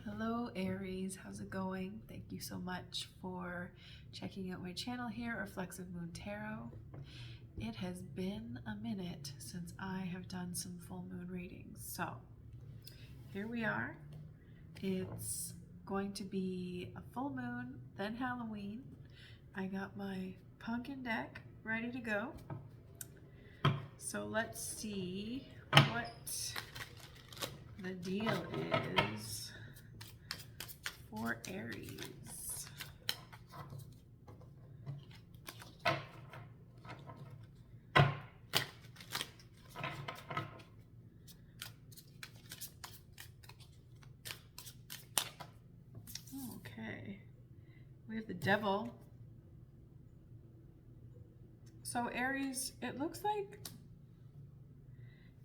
Hello Aries, how's it going? Thank you so much for checking out my channel here, Reflexive Moon Tarot. It has been a minute since I have done some full moon readings. So here we are. It's going to be a full moon, then Halloween. I got my pumpkin deck ready to go. So let's see what the deal is for Aries. Okay, we have the Devil. So Aries, it looks like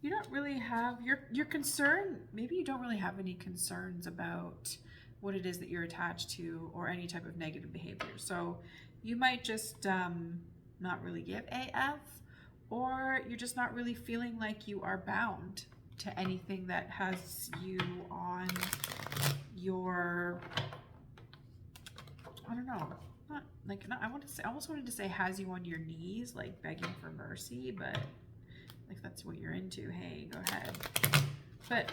you don't really have your concern. Maybe you don't really have any concerns about what it is that you're attached to or any type of negative behavior. So you might just not really give AF, or you're just not really feeling like you are bound to anything that has you on your, I don't know, I almost wanted to say has you on your knees, like begging for mercy, but if that's what you're into, hey, go ahead. But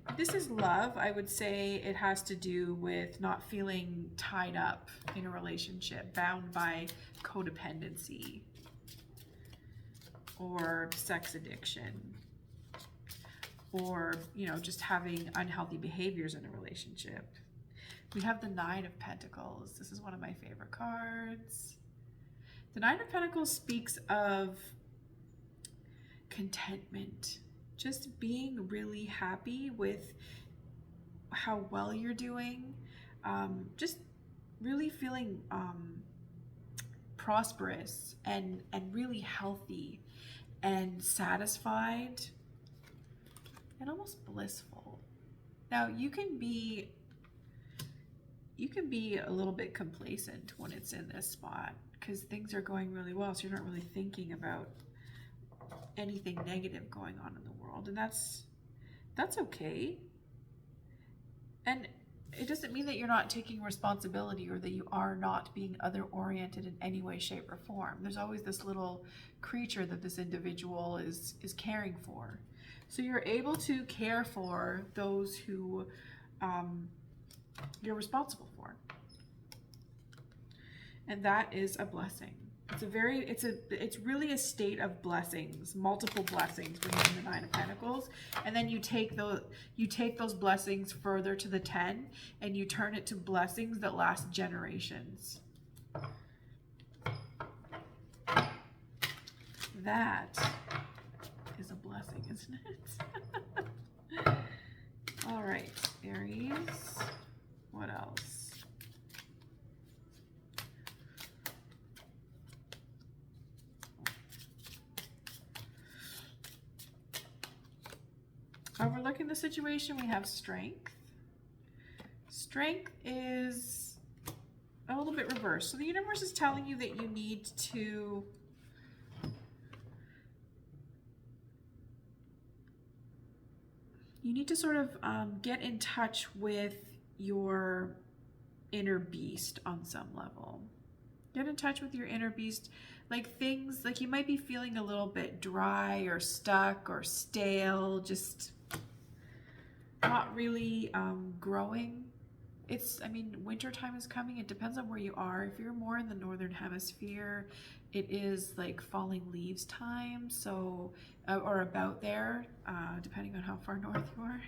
if this is love, I would say it has to do with not feeling tied up in a relationship, bound by codependency or sex addiction, or, you know, just having unhealthy behaviors in a relationship. We have the Nine of Pentacles. This is one of my favorite cards. The Nine of Pentacles speaks of contentment, just being really happy with how well you're doing, just really feeling prosperous and really healthy and satisfied and almost blissful. Now you can be a little bit complacent when it's in this spot because things are going really well, so you're not really thinking about anything negative going on in the world, and that's okay. And it doesn't mean that you're not taking responsibility or that you are not being other oriented in any way, shape, or form. There's always this little creature that this individual is caring for, so you're able to care for those who you're responsible for, and that is a blessing. It's really a state of blessings, multiple blessings when you're in the Nine of Pentacles, and then you take those blessings further to the 10, and you turn it to blessings that last generations. That is a blessing, isn't it? All right, Aries. What else? Overlooking the situation, we have strength. Strength is a little bit reversed. So the universe is telling you that you need to sort of get in touch with your inner beast on some level. Get in touch with your inner beast. Like things, like you might be feeling a little bit dry or stuck or stale, just not really growing. I mean, winter time is coming. It depends on where you are. If you're more in the northern hemisphere, it is like falling leaves time, so or about there, depending on how far north you are.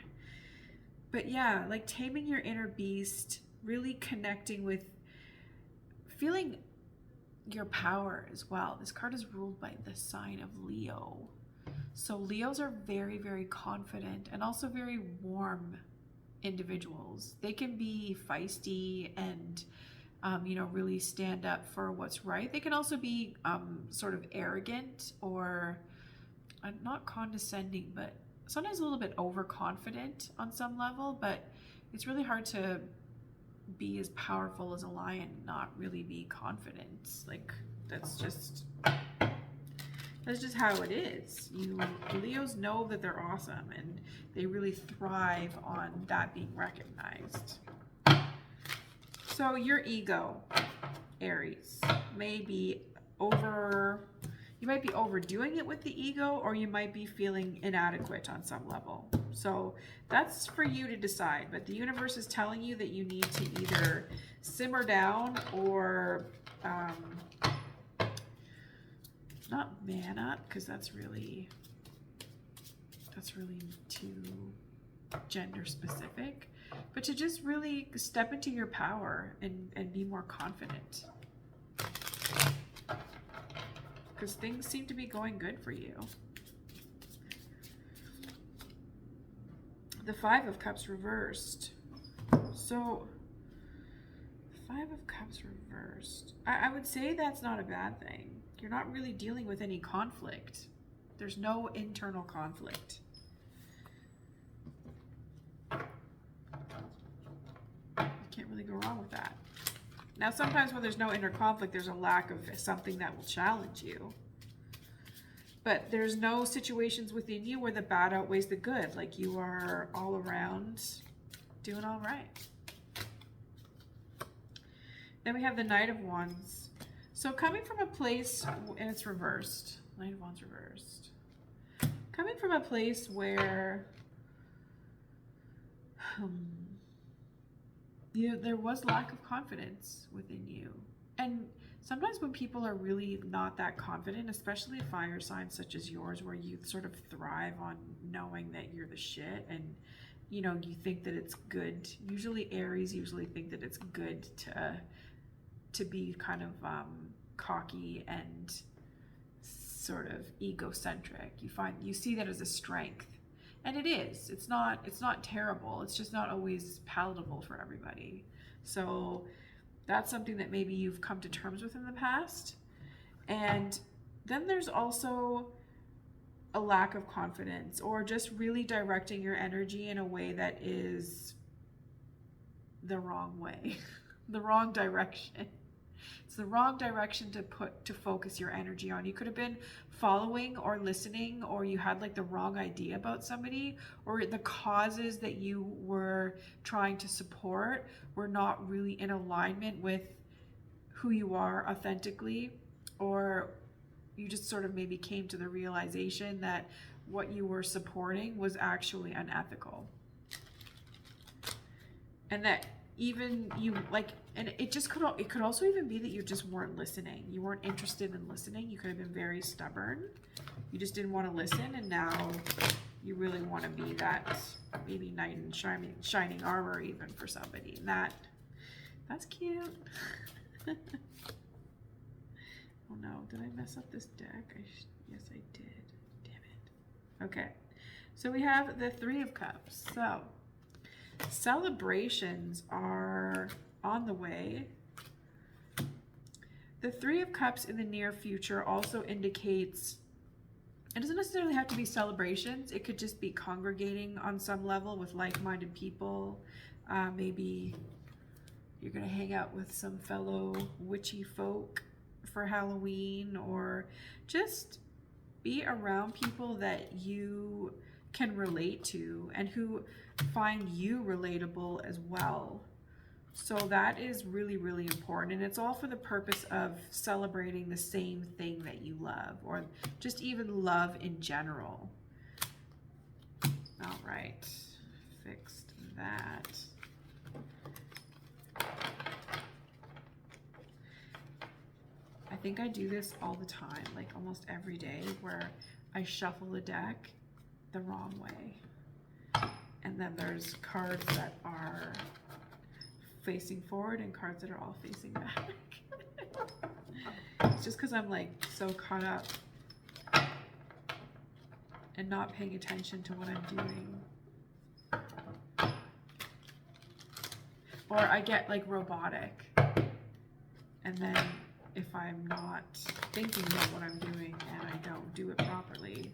But yeah, like taming your inner beast, really connecting with feeling your power as well. This card is ruled by the sign of Leo. So Leos are very, very confident and also very warm individuals. They can be feisty and you know, really stand up for what's right. They can also be sort of arrogant or not condescending, but sometimes a little bit overconfident on some level. But it's really hard to be as powerful as a lion, not really be confident. Like that's just, That's just how it is. Leos know that they're awesome, and they really thrive on that being recognized. So your ego, Aries, may be you might be overdoing it with the ego, or you might be feeling inadequate on some level. So that's for you to decide. But the universe is telling you that you need to either simmer down or not man up, because that's really too gender specific, but to just really step into your power and be more confident, because things seem to be going good for you. The Five of Cups reversed. So, Five of Cups reversed. I would say that's not a bad thing. You're not really dealing with any conflict. There's no internal conflict. You can't really go wrong with that. Now, sometimes when there's no inner conflict, there's a lack of something that will challenge you. But there's no situations within you where the bad outweighs the good. Like, you are all around doing all right. Then we have the Knight of Wands. So coming from a place, and it's reversed. Knight of Wands reversed. Coming from a place where there was lack of confidence within you. And sometimes when people are really not that confident, especially a fire sign such as yours, where you sort of thrive on knowing that you're the shit, and you think that it's good. Usually Aries think that it's good to be kind of cocky and sort of egocentric. You see that as a strength. And it is. It's not terrible. It's just not always palatable for everybody. So that's something that maybe you've come to terms with in the past. And then there's also a lack of confidence, or just really directing your energy in a way that is the wrong way, the wrong direction. It's the wrong direction to focus your energy on. You could have been following or listening, or you had like the wrong idea about somebody, or the causes that you were trying to support were not really in alignment with who you are authentically, or you just sort of maybe came to the realization that what you were supporting was actually unethical. And that even you and it could also even be that you just weren't listening. You weren't interested in listening. You could have been very stubborn. You just didn't want to listen, and now you really want to be that maybe knight in shining armor even for somebody. And that's cute. Oh no, did I mess up this deck? Yes, I did. Damn it. Okay, so we have the Three of Cups. So celebrations are on the way. The Three of Cups in the near future also indicates it doesn't necessarily have to be celebrations. It could just be congregating on some level with like-minded people. Maybe you're gonna hang out with some fellow witchy folk for Halloween, or just be around people that you can relate to and who find you relatable as well. So that is really, really important. And it's all for the purpose of celebrating the same thing that you love, or just even love in general. All right, fixed that. I think I do this all the time, like almost every day, where I shuffle the deck the wrong way. And then there's cards that are facing forward and cards that are all facing back. It's just because I'm like so caught up and not paying attention to what I'm doing. Or I get like robotic, and then if I'm not thinking about what I'm doing and I don't do it properly.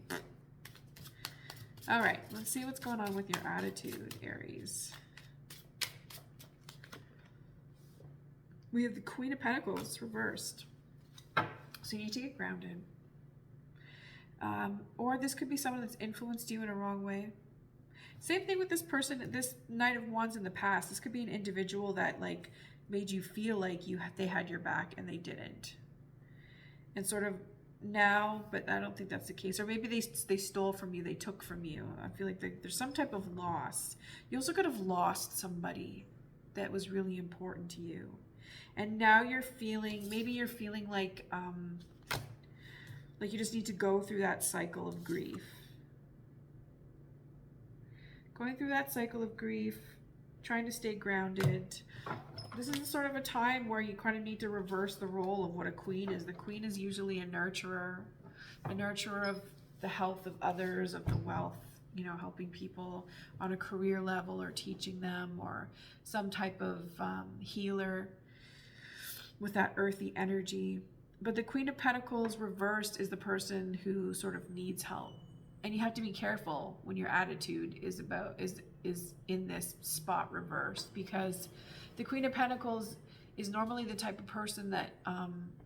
All right, let's see what's going on with your attitude, Aries. We have the Queen of Pentacles reversed. So you need to get grounded. Or this could be someone that's influenced you in a wrong way. Same thing with this person, this Knight of Wands in the past. This could be an individual that like made you feel like they had your back and they didn't. And sort of now, but I don't think that's the case. Or maybe they stole from you, they took from you. I feel like there's some type of loss. You also could have lost somebody that was really important to you. And now you're feeling, maybe you're feeling like you just need to go through that cycle of grief. Going through that cycle of grief, trying to stay grounded. This is sort of a time where you kind of need to reverse the role of what a queen is. The queen is usually a nurturer of the health of others, of the wealth, you know, helping people on a career level or teaching them, or some type of healer with that earthy energy. But the Queen of Pentacles reversed is the person who sort of needs help. And you have to be careful when your attitude is in this spot reversed, because the Queen of Pentacles is normally the type of person that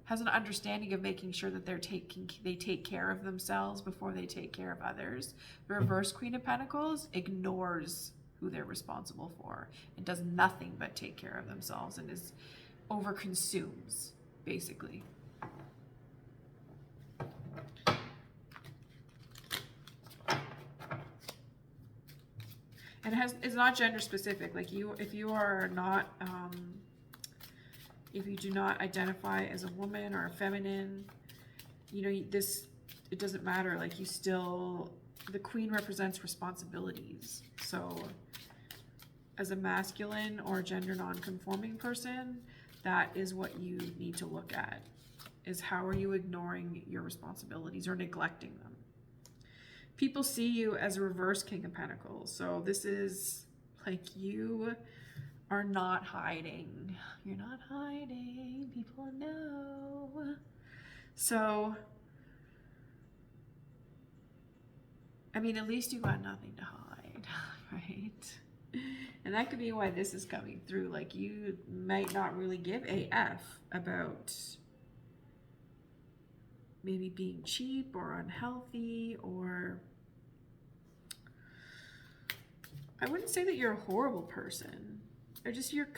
has an understanding of making sure that they take care of themselves before they take care of others. The reverse Queen of Pentacles ignores who they're responsible for and does nothing but take care of themselves and is overconsumes, basically. And it's not gender specific. Like if you do not identify as a woman or a feminine, you know, it doesn't matter. Like the queen represents responsibilities. So as a masculine or gender non-conforming person, that is what you need to look at, is how are you ignoring your responsibilities or neglecting them. People see you as a reverse King of Pentacles. So this is like you are not hiding. You're not hiding. People know. So, I mean, at least you got nothing to hide, right? And that could be why this is coming through. Like you might not really give a F about maybe being cheap or unhealthy, or I wouldn't say that you're a horrible person, or just you're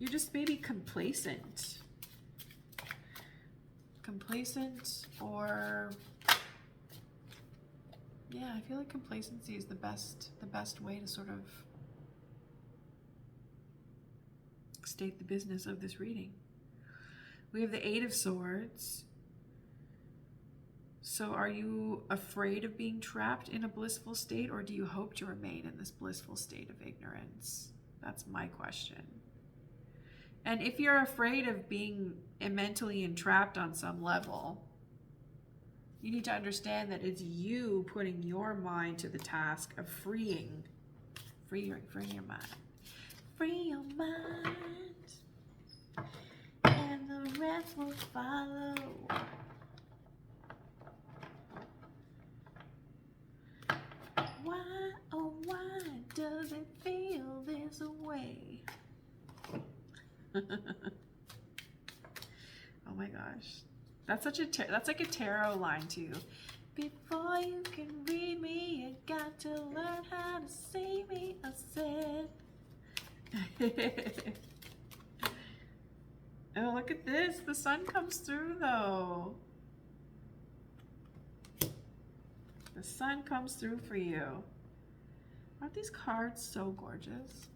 just maybe complacent, or yeah, I feel like complacency is the best way to sort of state the business of this reading. We have the Eight of Swords. So are you afraid of being trapped in a blissful state, or do you hope to remain in this blissful state of ignorance? That's my question. And if you're afraid of being mentally entrapped on some level, you need to understand that it's you putting your mind to the task of freeing your mind. Free your mind, and the rest will follow. Why, oh why does it feel this way? Oh my gosh. That's like a tarot line too. Before you can read me, you got to learn how to see me, I said. Oh, look at this. The sun comes through though. The sun comes through for you. Aren't these cards so gorgeous?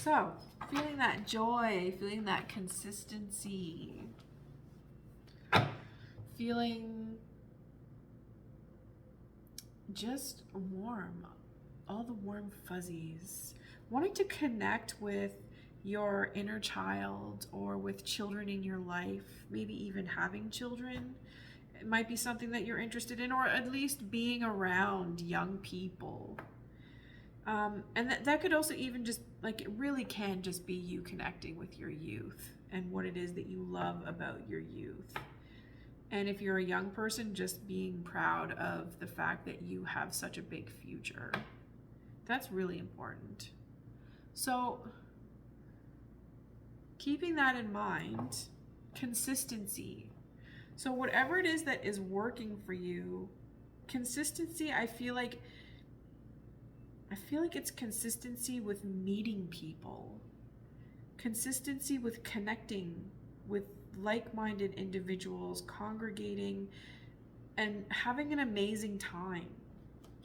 So, feeling that joy, feeling that consistency, feeling just warm, all the warm fuzzies, wanting to connect with your inner child or with children in your life, maybe even having children. It might be something that you're interested in, or at least being around young people. And that could also even just, like, it really can just be you connecting with your youth and what it is that you love about your youth. And if you're a young person, just being proud of the fact that you have such a big future. That's really important. So keeping that in mind, consistency. So whatever it is that is working for you, consistency, I feel like it's consistency with meeting people, consistency with connecting with like-minded individuals, congregating and having an amazing time,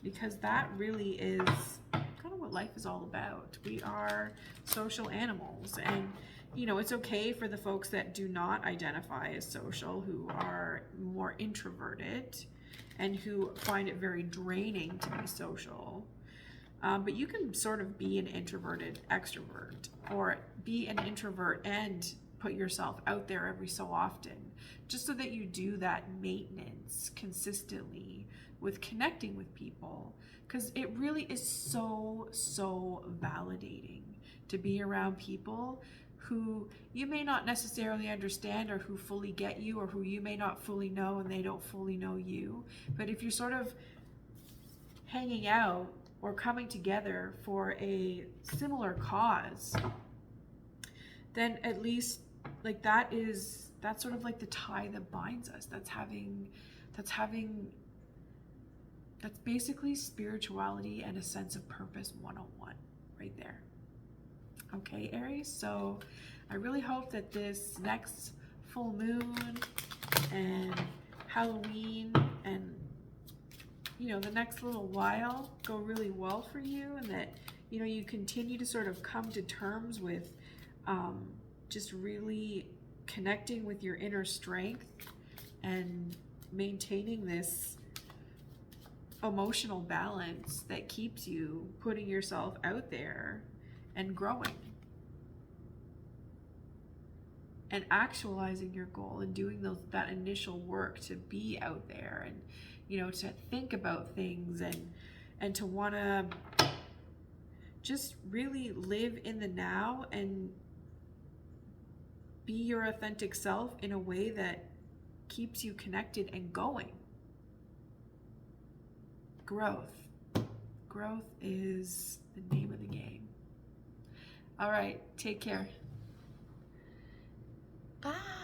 because that really is kind of what life is all about. We are social animals, and it's okay for the folks that do not identify as social, who are more introverted and who find it very draining to be social. But you can sort of be an introverted extrovert, or be an introvert and put yourself out there every so often, just so that you do that maintenance consistently with connecting with people, because it really is so validating to be around people who you may not necessarily understand, or who fully get you, or who you may not fully know and they don't fully know you. But if you're sort of hanging out or coming together for a similar cause, then at least like that's sort of like the tie that binds us. That's basically spirituality and a sense of purpose 101 right there. Okay, Aries, so I really hope that this next full moon and Halloween and the next little while go really well for you, and that you continue to sort of come to terms with just really connecting with your inner strength and maintaining this emotional balance that keeps you putting yourself out there and growing and actualizing your goal and doing that initial work to be out there, and to think about things, and to want to just really live in the now and be your authentic self in a way that keeps you connected and going. Growth is the name of the game. All right, take care. Bye.